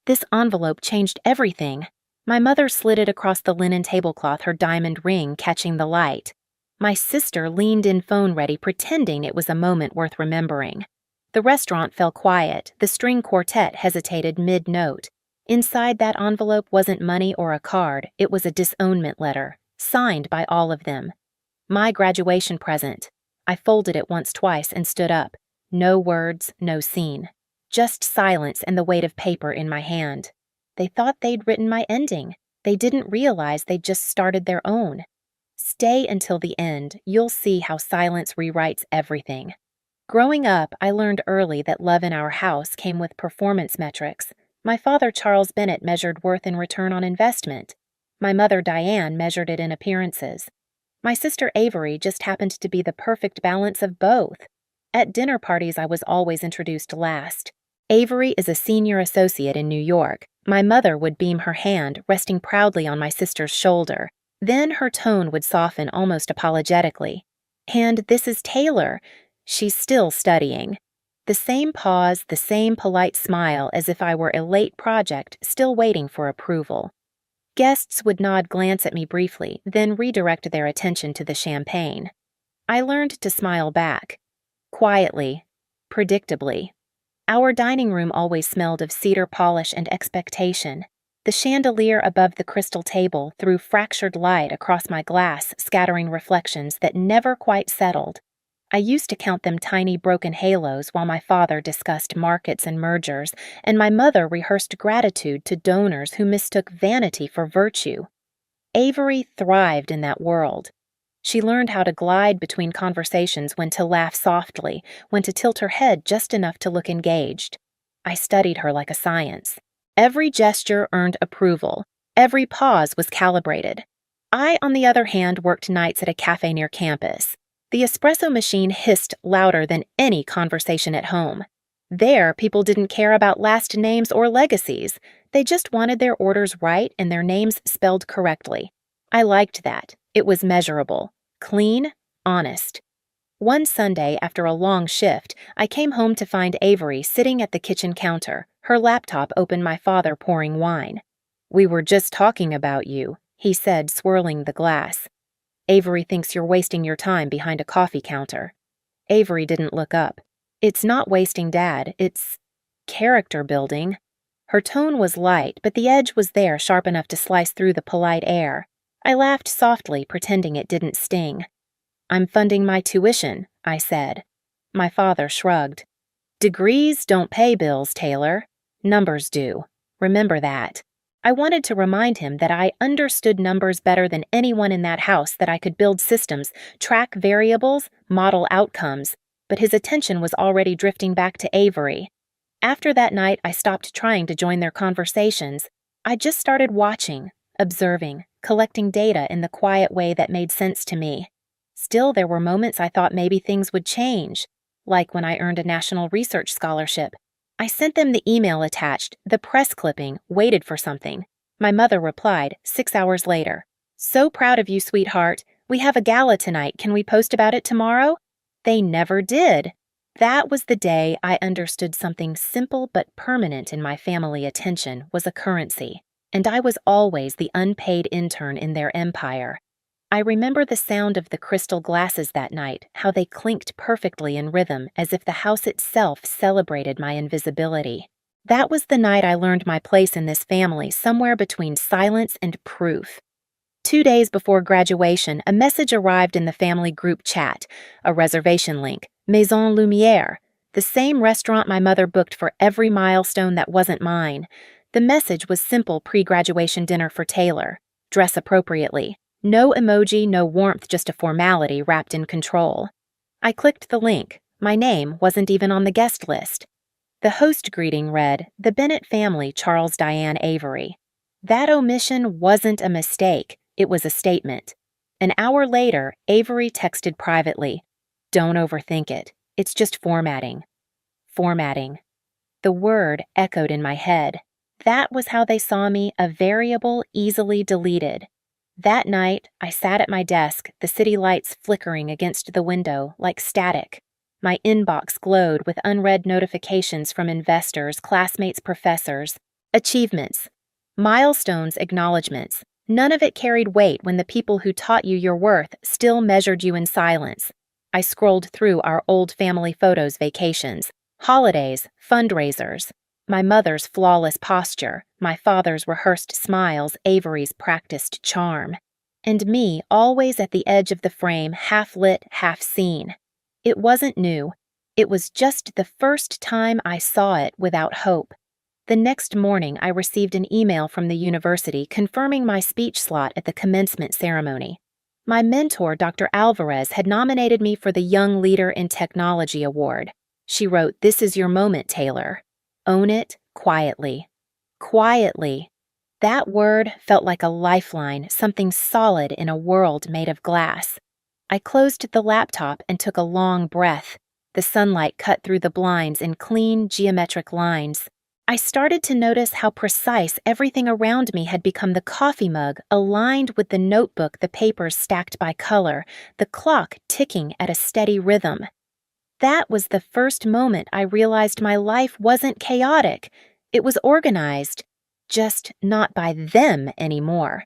This envelope changed everything. My mother slid it across the linen tablecloth, her diamond ring catching the light. My sister leaned in phone ready, pretending it was a moment worth remembering. The restaurant fell quiet. The string quartet hesitated mid-note. Inside that envelope wasn't money or a card. It was a disownment letter, signed by all of them. My graduation present. I folded it once, twice, and stood up. No words, no scene. Just silence and the weight of paper in my hand. They thought they'd written my ending. They didn't realize they'd just started their own. Stay until the end. You'll see how silence rewrites everything. Growing up, I learned early that love in our house came with performance metrics. My father, Charles Bennett, measured worth in return on investment. My mother, Diane, measured it in appearances. My sister, Avery, just happened to be the perfect balance of both. At dinner parties, I was always introduced last. Avery is a senior associate in New York. My mother would beam her hand, resting proudly on my sister's shoulder. Then her tone would soften almost apologetically. And this is Taylor. She's still studying. The same pause, the same polite smile, as if I were a late project still waiting for approval. Guests would nod, glance at me briefly, then redirect their attention to the champagne. I learned to smile back. Quietly, predictably. Our dining room always smelled of cedar polish and expectation. The chandelier above the crystal table threw fractured light across my glass, scattering reflections that never quite settled. I used to count them tiny broken halos while my father discussed markets and mergers, and my mother rehearsed gratitude to donors who mistook vanity for virtue. Avery thrived in that world. She learned how to glide between conversations, when to laugh softly, when to tilt her head just enough to look engaged. I studied her like a science. Every gesture earned approval. Every pause was calibrated. I, on the other hand, worked nights at a cafe near campus. The espresso machine hissed louder than any conversation at home. There, people didn't care about last names or legacies. They just wanted their orders right and their names spelled correctly. I liked that. It was measurable, clean, honest. One Sunday, after a long shift, I came home to find Avery sitting at the kitchen counter, her laptop open, my father pouring wine. "We were just talking about you," he said, swirling the glass. "Avery thinks you're wasting your time behind a coffee counter." Avery didn't look up. "It's not wasting, Dad. It's character building." Her tone was light, but the edge was there, sharp enough to slice through the polite air. I laughed softly, pretending it didn't sting. "I'm funding my tuition," I said. My father shrugged. "Degrees don't pay bills, Taylor. Numbers do. Remember that." I wanted to remind him that I understood numbers better than anyone in that house, that I could build systems, track variables, model outcomes, but his attention was already drifting back to Avery. After that night, I stopped trying to join their conversations. I just started watching, observing, collecting data in the quiet way that made sense to me. Still, there were moments I thought maybe things would change, like when I earned a national research scholarship. I sent them the email attached, the press clipping, waited for something. My mother replied 6 hours later. "So proud of you, sweetheart. We have a gala tonight. Can we post about it tomorrow?" They never did. That was the day I understood something simple but permanent in my family: attention was a currency, and I was always the unpaid intern in their empire. I remember the sound of the crystal glasses that night, how they clinked perfectly in rhythm, as if the house itself celebrated my invisibility. That was the night I learned my place in this family, somewhere between silence and proof. 2 days before graduation, a message arrived in the family group chat, a reservation link, Maison Lumière, the same restaurant my mother booked for every milestone that wasn't mine. The message was simple: pre-graduation dinner for Taylor. Dress appropriately. No emoji, no warmth, just a formality wrapped in control. I clicked the link. My name wasn't even on the guest list. The host greeting read, "The Bennett family, Charles, Diane, Avery." That omission wasn't a mistake. It was a statement. An hour later, Avery texted privately, "Don't overthink it. It's just formatting." Formatting. The word echoed in my head. That was how they saw me, a variable easily deleted. That night, I sat at my desk, the city lights flickering against the window like static. My inbox glowed with unread notifications from investors, classmates, professors. Achievements. Milestones, acknowledgments. None of it carried weight when the people who taught you your worth still measured you in silence. I scrolled through our old family photos, vacations, holidays, fundraisers. My mother's flawless posture, my father's rehearsed smiles, Avery's practiced charm. And me, always at the edge of the frame, half lit, half seen. It wasn't new. It was just the first time I saw it without hope. The next morning, I received an email from the university confirming my speech slot at the commencement ceremony. My mentor, Dr. Alvarez, had nominated me for the Young Leader in Technology Award. She wrote, "This is your moment, Taylor. Own it quietly." Quietly. That word felt like a lifeline, something solid in a world made of glass. I closed the laptop and took a long breath. The sunlight cut through the blinds in clean, geometric lines. I started to notice how precise everything around me had become: the coffee mug aligned with the notebook, the papers stacked by color, the clock ticking at a steady rhythm. That was the first moment I realized my life wasn't chaotic. It was organized, just not by them anymore.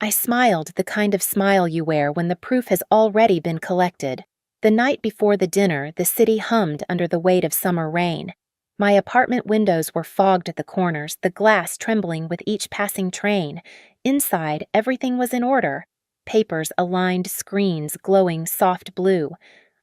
I smiled, the kind of smile you wear when the proof has already been collected. The night before the dinner, the city hummed under the weight of summer rain. My apartment windows were fogged at the corners, the glass trembling with each passing train. Inside, everything was in order. Papers aligned, screens glowing soft blue.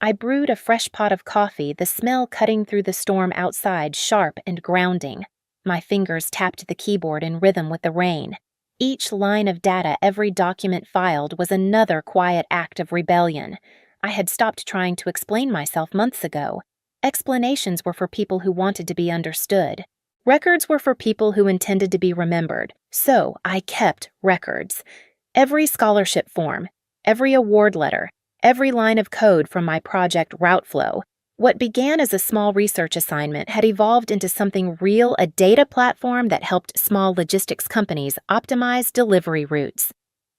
I brewed a fresh pot of coffee, the smell cutting through the storm outside, sharp and grounding. My fingers tapped the keyboard in rhythm with the rain. Each line of data, every document filed, was another quiet act of rebellion. I had stopped trying to explain myself months ago. Explanations were for people who wanted to be understood. Records were for people who intended to be remembered. So I kept records. Every scholarship form, every award letter, every line of code from my project Routeflow. What began as a small research assignment had evolved into something real, a data platform that helped small logistics companies optimize delivery routes.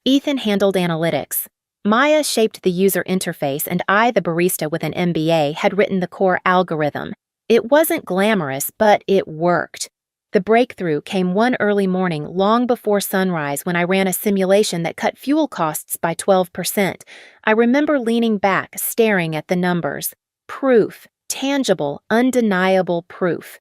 Ethan handled analytics. Maya shaped the user interface, and I, the barista with an MBA, had written the core algorithm. It wasn't glamorous, but it worked. The breakthrough came one early morning, long before sunrise, when I ran a simulation that cut fuel costs by 12%. I remember leaning back, staring at the numbers. Proof. Tangible, undeniable proof.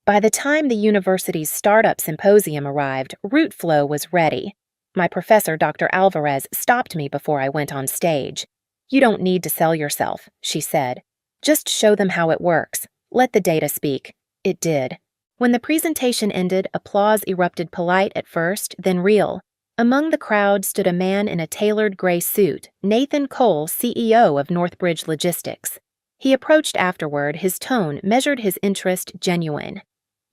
By the time the university's startup symposium arrived, Routeflow was ready. My professor, Dr. Alvarez, stopped me before I went on stage. "You don't need to sell yourself," she said. "Just show them how it works. Let the data speak." It did. When the presentation ended, applause erupted, polite at first, then real. Among the crowd stood a man in a tailored gray suit, Nathan Cole, CEO of Northbridge Logistics. He approached afterward, his tone, measured his interest, genuine.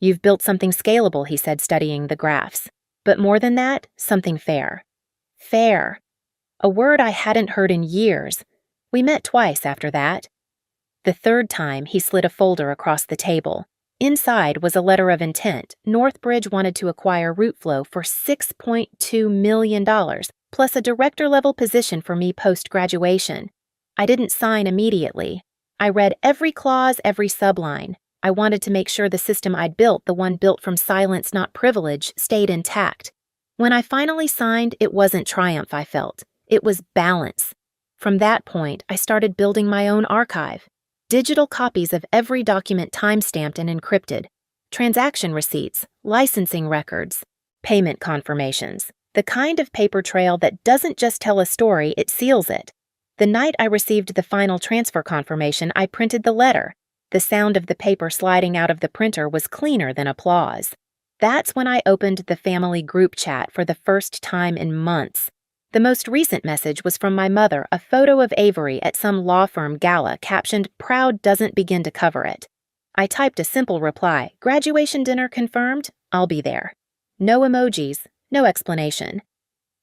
"You've built something scalable," he said, studying the graphs. "But more than that, something fair." Fair. A word I hadn't heard in years. We met twice after that. The third time, he slid a folder across the table. Inside was a letter of intent. Northbridge wanted to acquire Routeflow for $6.2 million, plus a director-level position for me post-graduation. I didn't sign immediately. I read every clause, every subline. I wanted to make sure the system I'd built, the one built from silence, not privilege, stayed intact. When I finally signed, it wasn't triumph I felt. It was balance. From that point, I started building my own archive. Digital copies of every document time-stamped and encrypted. Transaction receipts, licensing records, payment confirmations. The kind of paper trail that doesn't just tell a story, it seals it. The night I received the final transfer confirmation, I printed the letter. The sound of the paper sliding out of the printer was cleaner than applause. That's when I opened the family group chat for the first time in months. The most recent message was from my mother, a photo of Avery at some law firm gala captioned, "Proud doesn't begin to cover it." I typed a simple reply, "Graduation dinner confirmed? I'll be there." No emojis, no explanation.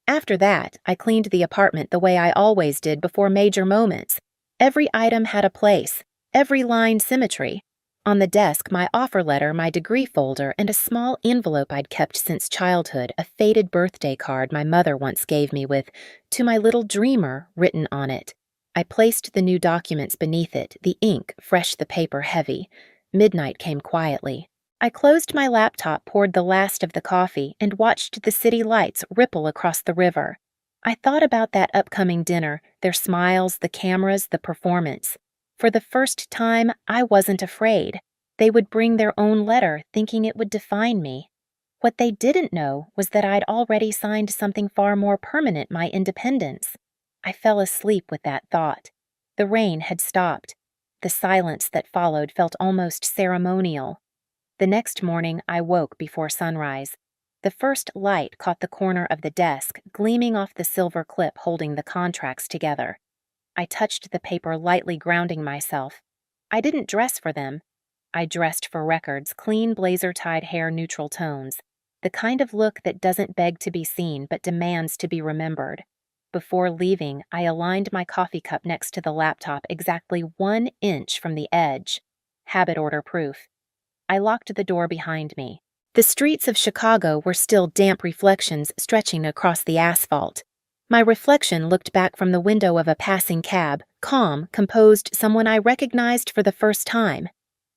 After that, I cleaned the apartment the way I always did before major moments. Every item had a place. Every line symmetry. On the desk, my offer letter, my degree folder, and a small envelope I'd kept since childhood, a faded birthday card my mother once gave me with, "To my little dreamer," written on it. I placed the new documents beneath it, the ink fresh, the paper heavy. Midnight came quietly. I closed my laptop, poured the last of the coffee, and watched the city lights ripple across the river. I thought about that upcoming dinner, their smiles, the cameras, the performance. For the first time, I wasn't afraid. They would bring their own letter, thinking it would define me. What they didn't know was that I'd already signed something far more permanent, my independence. I fell asleep with that thought. The rain had stopped. The silence that followed felt almost ceremonial. The next morning, I woke before sunrise. The first light caught the corner of the desk, gleaming off the silver clip holding the contracts together. I touched the paper, lightly grounding myself. I didn't dress for them. I dressed for records, clean blazer-tied hair, neutral tones. The kind of look that doesn't beg to be seen but demands to be remembered. Before leaving, I aligned my coffee cup next to the laptop exactly 1 inch from the edge. Habit order proof. I locked the door behind me. The streets of Chicago were still damp reflections stretching across the asphalt. My reflection looked back from the window of a passing cab, calm, composed, someone I recognized for the first time.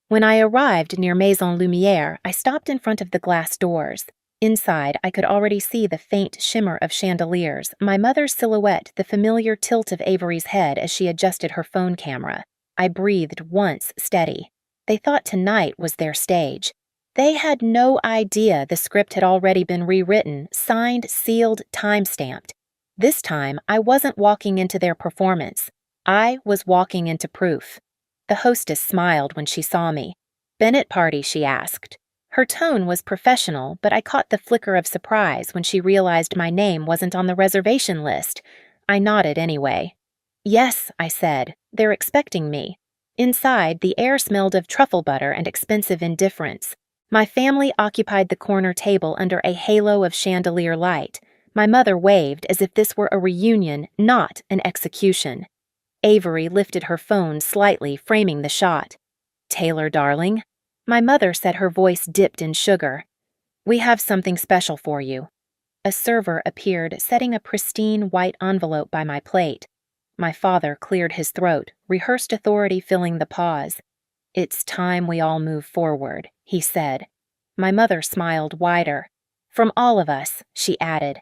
When I arrived near Maison Lumière, I stopped in front of the glass doors. Inside, I could already see the faint shimmer of chandeliers, my mother's silhouette, the familiar tilt of Avery's head as she adjusted her phone camera. I breathed once, steady. They thought tonight was their stage. They had no idea the script had already been rewritten, signed, sealed, time-stamped. This time, I wasn't walking into their performance. I was walking into proof. The hostess smiled when she saw me. "Bennett party?" she asked. Her tone was professional, but I caught the flicker of surprise when she realized my name wasn't on the reservation list. I nodded anyway. "Yes," I said. "They're expecting me." Inside, the air smelled of truffle butter and expensive indifference. My family occupied the corner table under a halo of chandelier light. My mother waved as if this were a reunion, not an execution. Avery lifted her phone slightly, framing the shot. "Taylor, darling." My mother said, her voice dipped in sugar. "We have something special for you." A server appeared, setting a pristine white envelope by my plate. My father cleared his throat, rehearsed authority filling the pause. "It's time we all move forward," he said. My mother smiled wider. "From all of us," she added.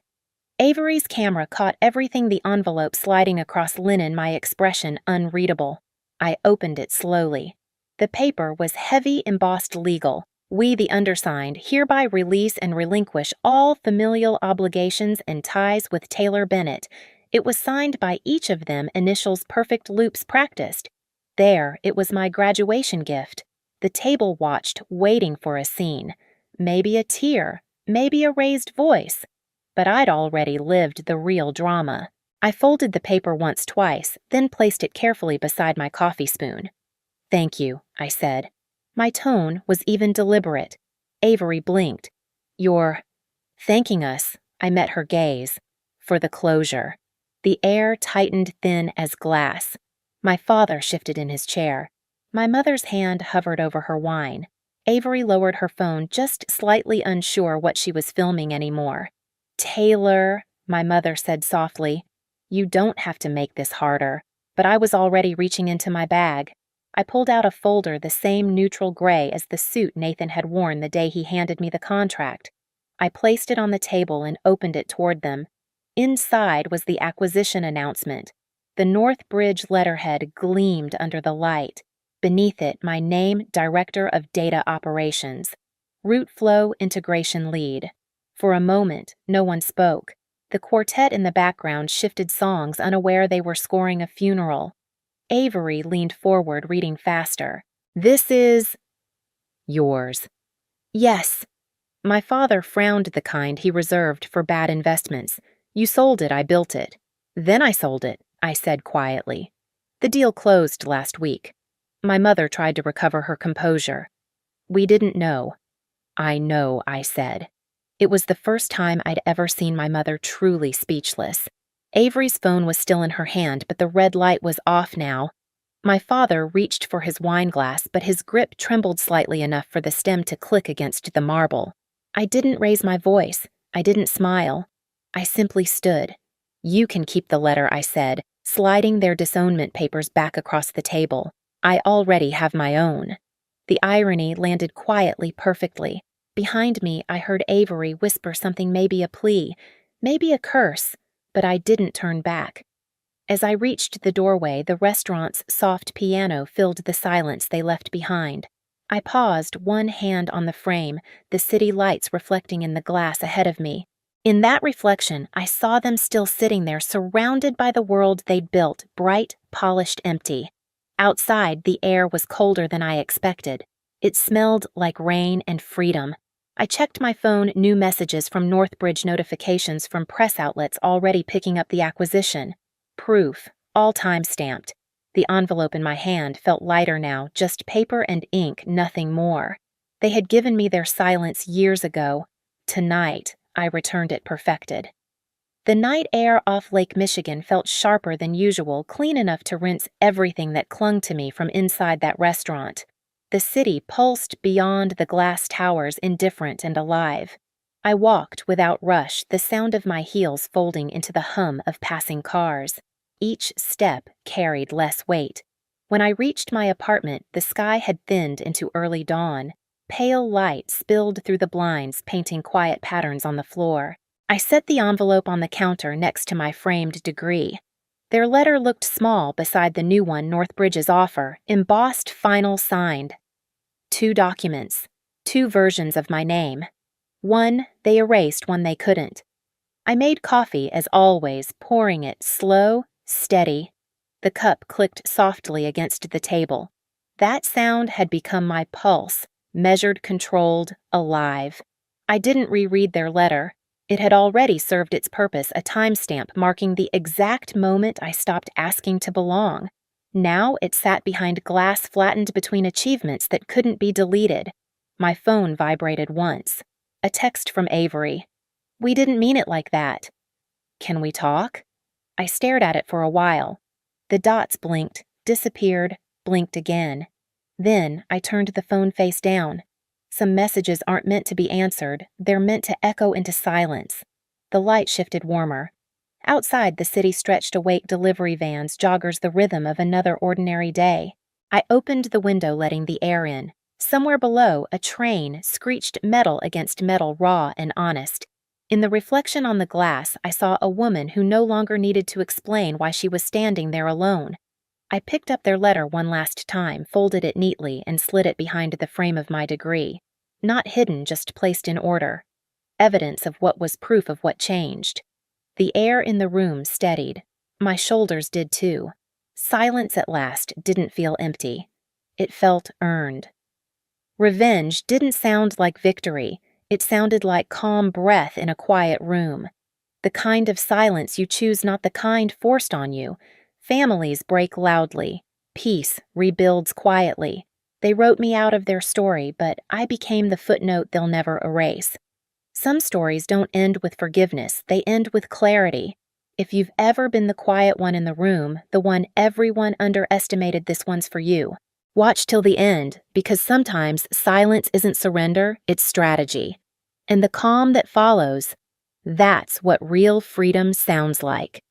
Avery's camera caught everything, the envelope sliding across linen, my expression unreadable. I opened it slowly. The paper was heavy, embossed legal. "We, the undersigned, hereby release and relinquish all familial obligations and ties with Taylor Bennett." It was signed by each of them, initials perfect loops practiced. There, it was my graduation gift. The table watched, waiting for a scene. Maybe a tear, maybe a raised voice. But I'd already lived the real drama. I folded the paper once, twice, then placed it carefully beside my coffee spoon. "Thank you," I said. My tone was even deliberate. Avery blinked. "You're thanking us," I met her gaze, "for the closure." The air tightened thin as glass. My father shifted in his chair. My mother's hand hovered over her wine. Avery lowered her phone, just slightly unsure what she was filming anymore. "Taylor," my mother said softly, "you don't have to make this harder." But I was already reaching into my bag. I pulled out a folder the same neutral gray as the suit Nathan had worn the day he handed me the contract. I placed it on the table and opened it toward them. Inside was the acquisition announcement. The North Bridge letterhead gleamed under the light. Beneath it, my name, Director of Data Operations. Route Flow Integration Lead. For a moment, no one spoke. The quartet in the background shifted songs, unaware they were scoring a funeral. Avery leaned forward, reading faster. "This is yours." "Yes." My father frowned, the kind he reserved for bad investments. "You sold it, I built it." "Then I sold it," I said quietly. "The deal closed last week." My mother tried to recover her composure. "We didn't know." "I know," I said. It was the first time I'd ever seen my mother truly speechless. Avery's phone was still in her hand, but the red light was off now. My father reached for his wine glass, but his grip trembled slightly enough for the stem to click against the marble. I didn't raise my voice. I didn't smile. I simply stood. "You can keep the letter," I said, sliding their disownment papers back across the table. "I already have my own." The irony landed quietly, perfectly. Behind me, I heard Avery whisper something, maybe a plea, maybe a curse, but I didn't turn back. As I reached the doorway, the restaurant's soft piano filled the silence they left behind. I paused, one hand on the frame, the city lights reflecting in the glass ahead of me. In that reflection, I saw them still sitting there, surrounded by the world they'd built, bright, polished, empty. Outside, the air was colder than I expected. It smelled like rain and freedom. I checked my phone, new messages from Northbridge, notifications from press outlets already picking up the acquisition. Proof, all time-stamped. The envelope in my hand felt lighter now, just paper and ink, nothing more. They had given me their silence years ago. Tonight, I returned it perfected. The night air off Lake Michigan felt sharper than usual, clean enough to rinse everything that clung to me from inside that restaurant. The city pulsed beyond the glass towers, indifferent and alive. I walked without rush, the sound of my heels folding into the hum of passing cars. Each step carried less weight. When I reached my apartment, the sky had thinned into early dawn. Pale light spilled through the blinds, painting quiet patterns on the floor. I set the envelope on the counter next to my framed degree. Their letter looked small beside the new one, Northbridge's offer, embossed, final, signed. 2 documents, 2 versions of my name. One they erased, one they couldn't. I made coffee, as always, pouring it slow, steady. The cup clicked softly against the table. That sound had become my pulse, measured, controlled, alive. I didn't reread their letter. It had already served its purpose, a timestamp marking the exact moment I stopped asking to belong. Now it sat behind glass flattened between achievements that couldn't be deleted. My phone vibrated once. A text from Avery. "We didn't mean it like that." "Can we talk?" I stared at it for a while. The dots blinked, disappeared, blinked again. Then I turned the phone face down. Some messages aren't meant to be answered, they're meant to echo into silence. The light shifted warmer. Outside, the city stretched awake delivery vans, joggers, the rhythm of another ordinary day. I opened the window, letting the air in. Somewhere below, a train screeched metal against metal, raw and honest. In the reflection on the glass, I saw a woman who no longer needed to explain why she was standing there alone. I picked up their letter one last time, folded it neatly, and slid it behind the frame of my degree. Not hidden, just placed in order. Evidence of what was proof of what changed. The air in the room steadied. My shoulders did too. Silence at last didn't feel empty. It felt earned. Revenge didn't sound like victory. It sounded like calm breath in a quiet room. The kind of silence you choose, not the kind forced on you. Families break loudly. Peace rebuilds quietly. They wrote me out of their story, but I became the footnote they'll never erase. Some stories don't end with forgiveness, they end with clarity. If you've ever been the quiet one in the room, the one everyone underestimated, this one's for you. Watch till the end, because sometimes silence isn't surrender, it's strategy. And the calm that follows, that's what real freedom sounds like.